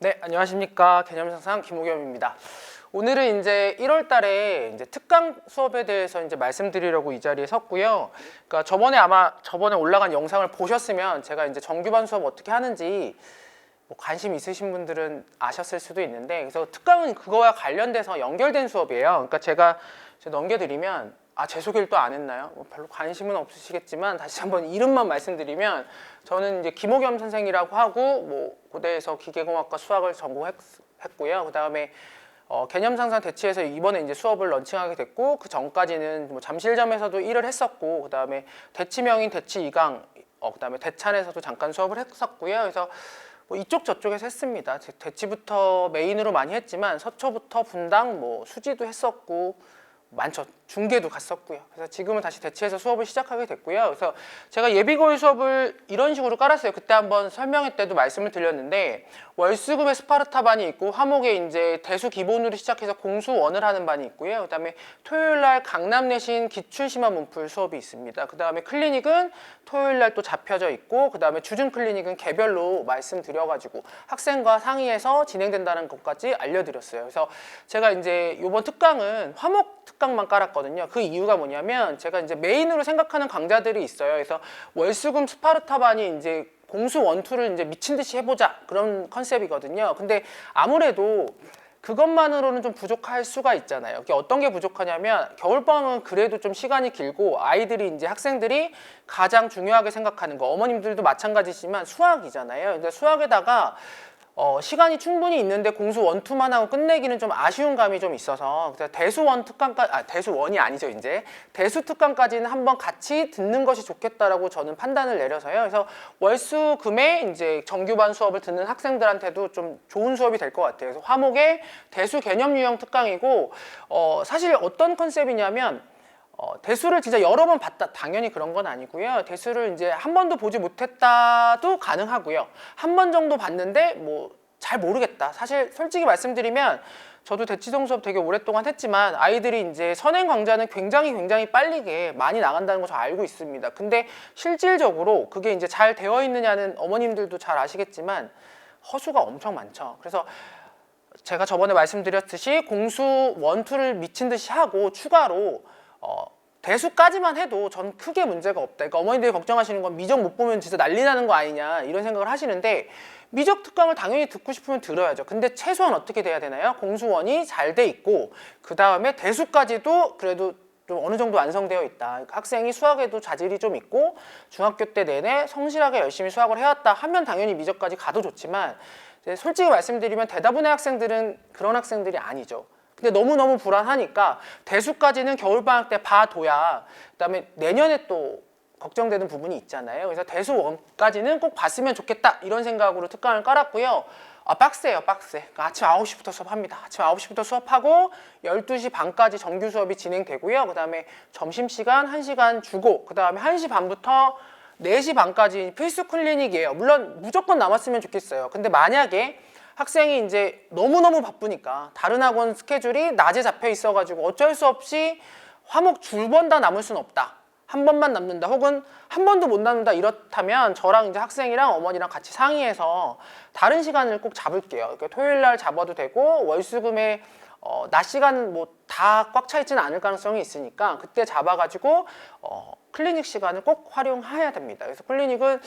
네, 안녕하십니까. 개념상상 김호겸입니다. 오늘은 이제 1월 달에 이제 특강 수업에 대해서 이제 말씀드리려고 이 자리에 섰고요. 그러니까 저번에 올라간 영상을 보셨으면 제가 이제 정규반 수업 어떻게 하는지 뭐 관심 있으신 분들은 아셨을 수도 있는데, 그래서 특강은 그거와 관련돼서 연결된 수업이에요. 그러니까 제가 넘겨드리면 제 소개를 또 안 했나요? 뭐 별로 관심은 없으시겠지만 다시 한번 이름만 말씀드리면, 저는 이제 김호겸 선생이라고 하고 뭐 고대에서 기계공학과 수학을 전공했고요. 그 다음에 개념상상 대치에서 이번에 이제 수업을 런칭하게 됐고, 그 전까지는 뭐 잠실점에서도 일을 했었고, 그 다음에 대치명인 대치 2강, 그 다음에 대찬에서도 잠깐 수업을 했었고요. 그래서 뭐 이쪽 저쪽에서 했습니다. 대치부터 메인으로 많이 했지만 서초부터 분당, 뭐 수지도 했었고 많죠. 중계도 갔었고요. 그래서 지금은 다시 대치해서 수업을 시작하게 됐고요. 그래서 제가 예비고일 수업을 이런 식으로 깔았어요. 그때 한번 설명회 때도 말씀을 드렸는데, 월수금의 스파르타반이 있고, 화목에 이제 대수 기본으로 시작해서 공수원을 하는 반이 있고요. 그 다음에 토요일날 강남 내신 기출심화 문풀 수업이 있습니다. 그 다음에 클리닉은 토요일날 또 잡혀져 있고, 그 다음에 주중 클리닉은 개별로 말씀드려가지고 학생과 상의해서 진행된다는 것까지 알려드렸어요. 그래서 제가 이제 이번 특강은 화목 특강만 깔았거든요. 그 이유가 뭐냐면, 제가 이제 메인으로 생각하는 강좌들이 있어요. 그래서 월수금 스파르타반이 이제 공수 원투를 이제 미친 듯이 해보자, 그런 컨셉이거든요. 근데 아무래도 그것만으로는 좀 부족할 수가 있잖아요. 그게 어떤 게 부족하냐면, 겨울방학은 그래도 좀 시간이 길고, 아이들이 이제 학생들이 가장 중요하게 생각하는 거, 어머님들도 마찬가지지만 수학이잖아요. 근데 수학에다가 시간이 충분히 있는데 공수 원투만 하고 끝내기는 좀 아쉬운 감이 좀 있어서, 그래서 대수원 특강까지, 대수원이 아니죠, 이제 대수 특강까지는 한번 같이 듣는 것이 좋겠다라고 저는 판단을 내려서요. 그래서 월수금에 이제 정규반 수업을 듣는 학생들한테도 좀 좋은 수업이 될 것 같아요. 그래서 화목의 대수 개념 유형 특강이고, 사실 어떤 컨셉이냐면, 대수를 진짜 여러 번 봤다, 당연히 그런 건 아니고요. 대수를 이제 한 번도 보지 못했다도 가능하고요. 한 번 정도 봤는데 뭐 잘 모르겠다. 사실 솔직히 말씀드리면, 저도 대치동 수업 되게 오랫동안 했지만 아이들이 이제 선행 강좌는 굉장히 빨리게 많이 나간다는 거 저 알고 있습니다. 근데 실질적으로 그게 이제 잘 되어 있느냐는 어머님들도 잘 아시겠지만 허수가 엄청 많죠. 그래서 제가 저번에 말씀드렸듯이 공수 원투를 미친 듯이 하고, 추가로 대수까지만 해도 전 크게 문제가 없다. 그러니까 어머니들이 걱정하시는 건 미적 못 보면 진짜 난리 나는 거 아니냐, 이런 생각을 하시는데, 미적 특강을 당연히 듣고 싶으면 들어야죠. 근데 최소한 어떻게 돼야 되나요? 공수원이 잘 돼 있고, 그 다음에 대수까지도 그래도 좀 어느 정도 완성되어 있다. 그러니까 학생이 수학에도 자질이 좀 있고 중학교 때 내내 성실하게 열심히 수학을 해왔다 하면 당연히 미적까지 가도 좋지만, 솔직히 말씀드리면 대다분의 학생들은 그런 학생들이 아니죠. 근데 너무너무 불안하니까 대수까지는 겨울방학 때 봐둬야, 그다음에 내년에 또 걱정되는 부분이 있잖아요. 그래서 대수 원까지는 꼭 봤으면 좋겠다, 이런 생각으로 특강을 깔았고요. 빡세요, 빡세. 그러니까 아침 9시부터 수업합니다. 아침 9시부터 수업하고 12시 반까지 정규 수업이 진행되고요. 그 다음에 점심시간 1시간 주고, 그 다음에 1시 반부터 4시 반까지 필수 클리닉이에요. 물론 무조건 남았으면 좋겠어요. 근데 만약에 학생이 이제 너무너무 바쁘니까 다른 학원 스케줄이 낮에 잡혀 있어가지고 어쩔 수 없이 화목 두 번 다 남을 수는 없다, 한 번만 남는다, 혹은 한 번도 못 남는다, 이렇다면 저랑 이제 학생이랑 어머니랑 같이 상의해서 다른 시간을 꼭 잡을게요. 그러니까 토요일 날 잡아도 되고, 월수금에 낮 시간은 뭐 다 꽉 차 있지는 않을 가능성이 있으니까 그때 잡아가지고 클리닉 시간을 꼭 활용해야 됩니다. 그래서 클리닉은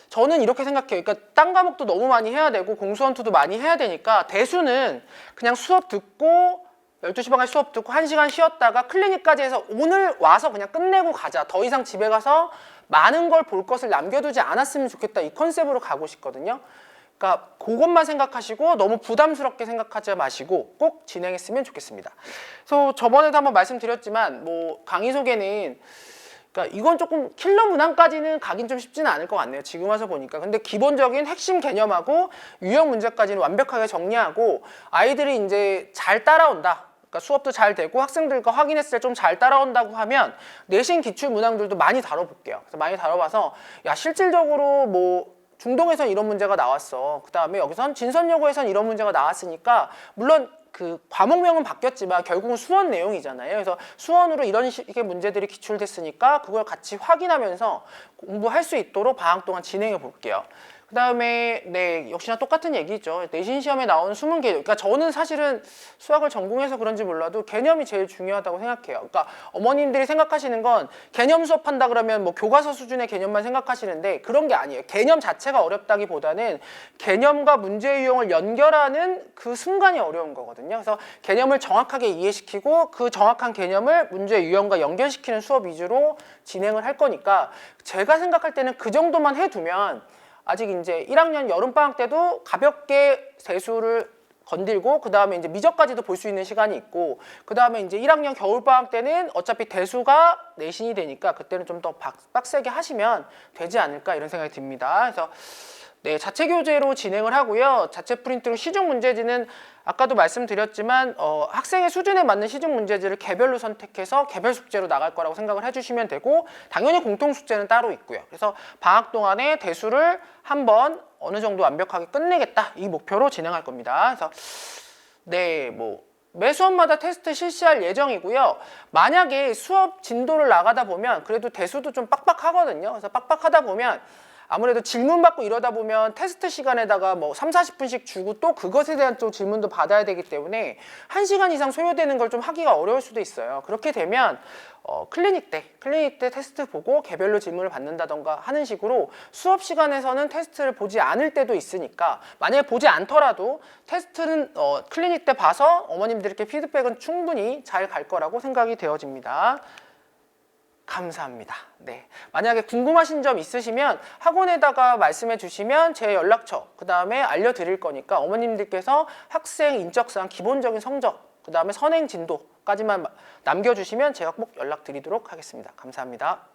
저는 이렇게 생각해요. 그러니까 딴 과목도 너무 많이 해야 되고 공수원투도 많이 해야 되니까, 대수는 그냥 수업 듣고 12시 반까지 수업 듣고 1시간 쉬었다가 클리닉까지 해서 오늘 와서 그냥 끝내고 가자, 더 이상 집에 가서 많은 걸 볼 것을 남겨두지 않았으면 좋겠다, 이 컨셉으로 가고 싶거든요. 그러니까 그것만 생각하시고 너무 부담스럽게 생각하지 마시고 꼭 진행했으면 좋겠습니다. 그래서 저번에도 한번 말씀드렸지만, 뭐 강의 소개는, 그러니까 이건 조금 킬러 문항까지는 가긴 좀 쉽지는 않을 것 같네요, 지금 와서 보니까. 근데 기본적인 핵심 개념하고 유형 문제까지는 완벽하게 정리하고, 아이들이 이제 잘 따라온다, 그러니까 수업도 잘 되고 학생들과 확인했을 때 좀 잘 따라온다고 하면 내신 기출 문항들도 많이 다뤄볼게요. 그래서 많이 다뤄봐서, 야 실질적으로 뭐 중동에선 이런 문제가 나왔어, 그 다음에 여기선 진선여고에선 이런 문제가 나왔으니까, 물론 그 과목명은 바뀌었지만 결국은 수원 내용이잖아요. 그래서 수원으로 이런 식의 문제들이 기출됐으니까 그걸 같이 확인하면서 공부할 수 있도록 방학 동안 진행해 볼게요. 그 그다음에 네, 역시나 똑같은 얘기죠. 내신 시험에 나오는 숨은 개념. 그러니까 저는 사실은 수학을 전공해서 그런지 몰라도 개념이 제일 중요하다고 생각해요. 그러니까 어머님들이 생각하시는 건 개념 수업한다 그러면 뭐 교과서 수준의 개념만 생각하시는데 그런 게 아니에요. 개념 자체가 어렵다기보다는 개념과 문제 유형을 연결하는 그 순간이 어려운 거거든요. 그래서 개념을 정확하게 이해시키고 그 정확한 개념을 문제 유형과 연결시키는 수업 위주로 진행을 할 거니까 제가 생각할 때는 그 정도만 해두면 아직 이제 1학년 여름방학 때도 가볍게 대수를 건들고 그 다음에 이제 미적까지도 볼 수 있는 시간이 있고 그 다음에 이제 1학년 겨울방학 때는 어차피 대수가 내신이 되니까 그때는 좀 더 빡세게 하시면 되지 않을까 이런 생각이 듭니다. 그래서 네, 자체 교재로 진행을 하고요. 자체 프린트로 시중 문제지는 아까도 말씀드렸지만 학생의 수준에 맞는 시중 문제지를 개별로 선택해서 개별 숙제로 나갈 거라고 생각을 해주시면 되고 당연히 공통 숙제는 따로 있고요. 그래서 방학 동안에 대수를 한번 어느 정도 완벽하게 끝내겠다 이 목표로 진행할 겁니다. 그래서 네, 뭐 매 수업마다 테스트 실시할 예정이고요. 만약에 수업 진도를 나가다 보면 그래도 대수도 좀 빡빡하거든요. 그래서 빡빡하다 보면 아무래도 질문 받고 이러다 보면 테스트 시간에다가 뭐 3, 40분씩 주고 또 그것에 대한 또 질문도 받아야 되기 때문에 1시간 이상 소요되는 걸 좀 하기가 어려울 수도 있어요. 그렇게 되면 클리닉 때 테스트 보고 개별로 질문을 받는다던가 하는 식으로 수업 시간에서는 테스트를 보지 않을 때도 있으니까 만약에 보지 않더라도 테스트는 클리닉 때 봐서 어머님들께 피드백은 충분히 잘 갈 거라고 생각이 되어집니다. 감사합니다. 네, 만약에 궁금하신 점 있으시면 학원에다가 말씀해 주시면 제 연락처 그 다음에 알려드릴 거니까 어머님들께서 학생 인적사항 기본적인 성적 그 다음에 선행 진도까지만 남겨주시면 제가 꼭 연락드리도록 하겠습니다. 감사합니다.